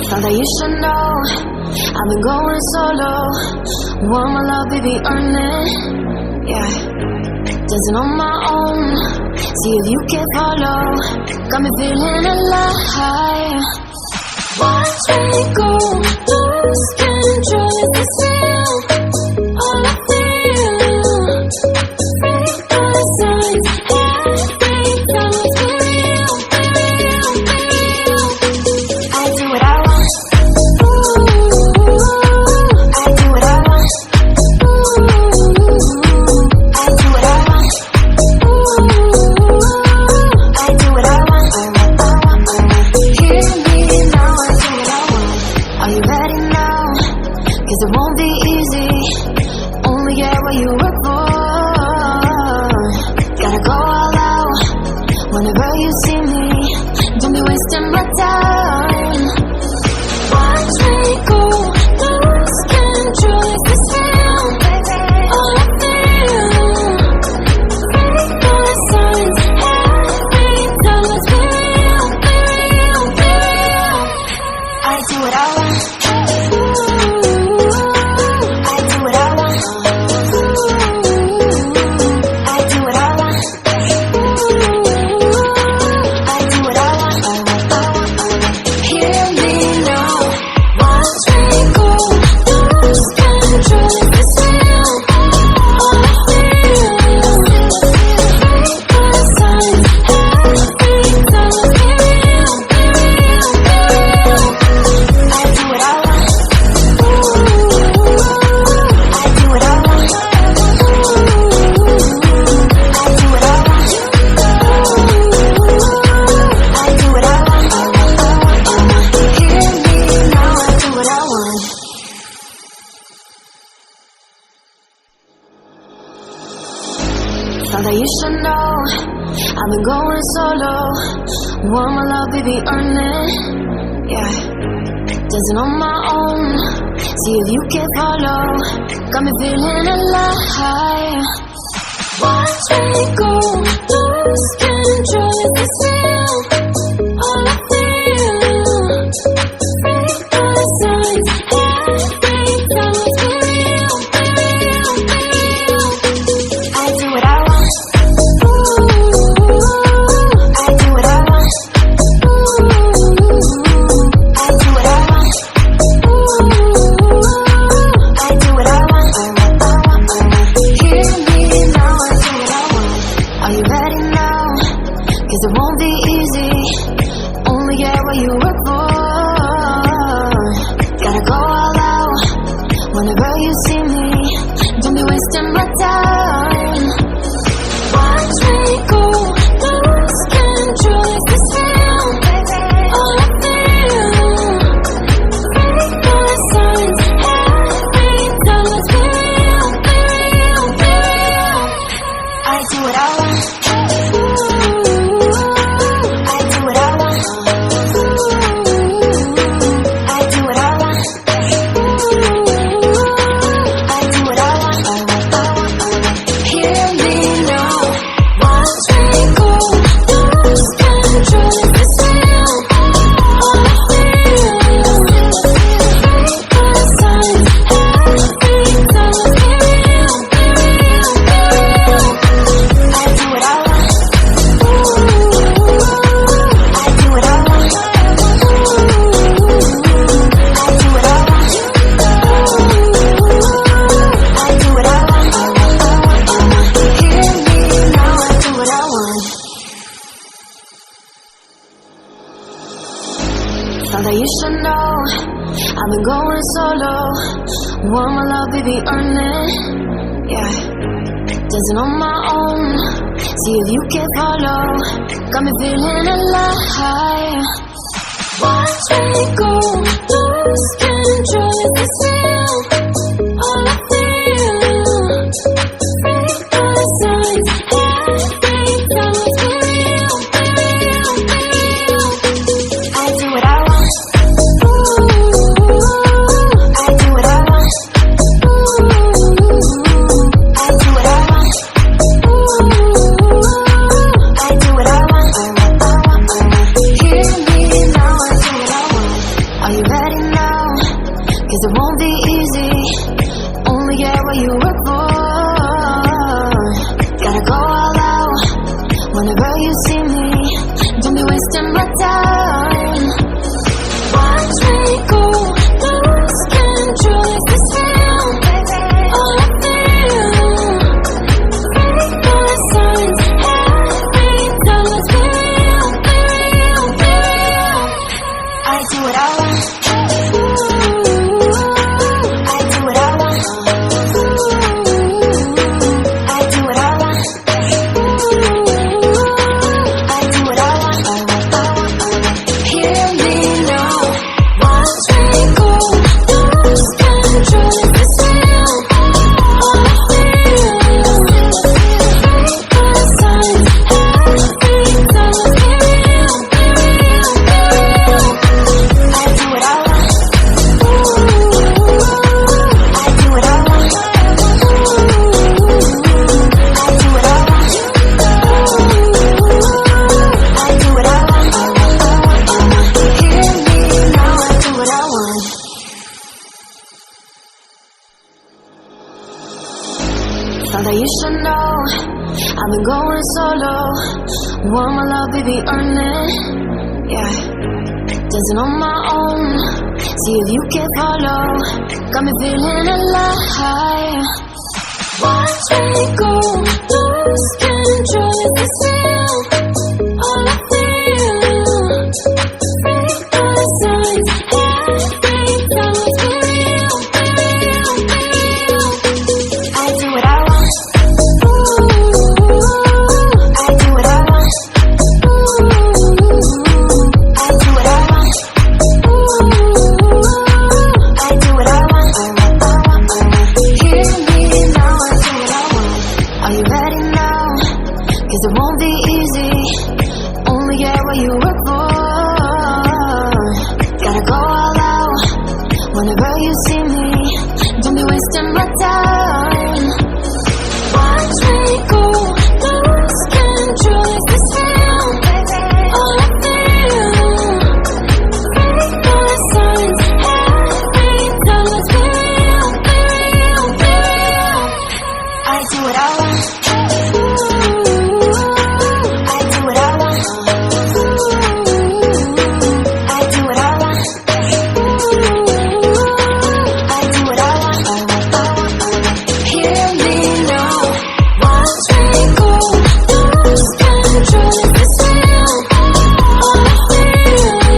Thought that you should know I've been going solo. Want my love, baby, earn it. Yeah, dancing on my own. See if you can follow. Got me feeling alive. Watch me go, lose control. Is this real? All I feel. Break the signs. Every time it's real, real, real. I do what I want. I do what I want. I do what I want. I do what I want. Hear me now, I do what I want. Are you ready now? 'Cause it won't be easy. Only get what you work for. Gotta go all out whenever you see me. Don't be wasting my time. Watch me go, lose control. Is this real? All I feel. Break the signs. Every time let's be real, be real, be real. I do what I want. I do what I want. I do what I want. I do what I want. Hear me now. Watch me go, lose control. Is this real? All I feel. Break the signs. Every time let's be real, be real, be real. I do what I want. I do what I want. I do what I want. I do what I want. Hear me now, I do what I want. Thought that you should know I've been going solo. Want my love, baby, earn it. Yeah, dancing on my own. See if you can follow. Got me feeling alive. Watch me go, lose control. Is this real? All I feel. Break the signs. Every time let's be real, be real, be real. I do what I want. I do what I want. I do what I want. I do what I want. Hear me now, I do what I want. Are you ready now? 'Cause it won't be easy. Only get what you work for. Gotta go all out whenever you see me. Don't be wasting my time. Watch me go, lose control. Is this real? All I feel. Break the signs. Every time let's be real, be real, be real. I do what I want. I do what I want. I do what I want. I do what I want. Hear me now. Watch me go, lose control. Is this real? All I feel. Break the signs. Every time let's be real, be real, be real. I do what I want. I do what I want. I do what I want. I do what I want. Hear me now, I do what I want. Thought that you should know I've been going solo. Want my love, baby, earn it. Yeah, dancing on my own. See if you can follow. Got me feeling alive. Watch me go, lose control. Is this real? All I feel. Break the signs. Every time let's be real, be real, be real. I do what I want. I do what I want. I do what I want. I do what I want. Hear me now, I do what I want. December time. Watch me go, lose control. Is this real? All I feel, break all the signs. Every time, let's be real, be real, be real. I do what I want. I do what I want. I do what I want. I do what I want. Hear me now. Watch me go, lose control. Is this real? All I feel, break all the signs. Every time, let's be real, be real, be real. I do what I want. I do what I want. I do what I want. I do what I want. Hear me now, I do what I want. Thought that you should know I've been going solo. Want my love, baby, earn it. Yeah, dancing on my own. See if you can follow. Got me feeling alive. Watch me go, lose control. Is this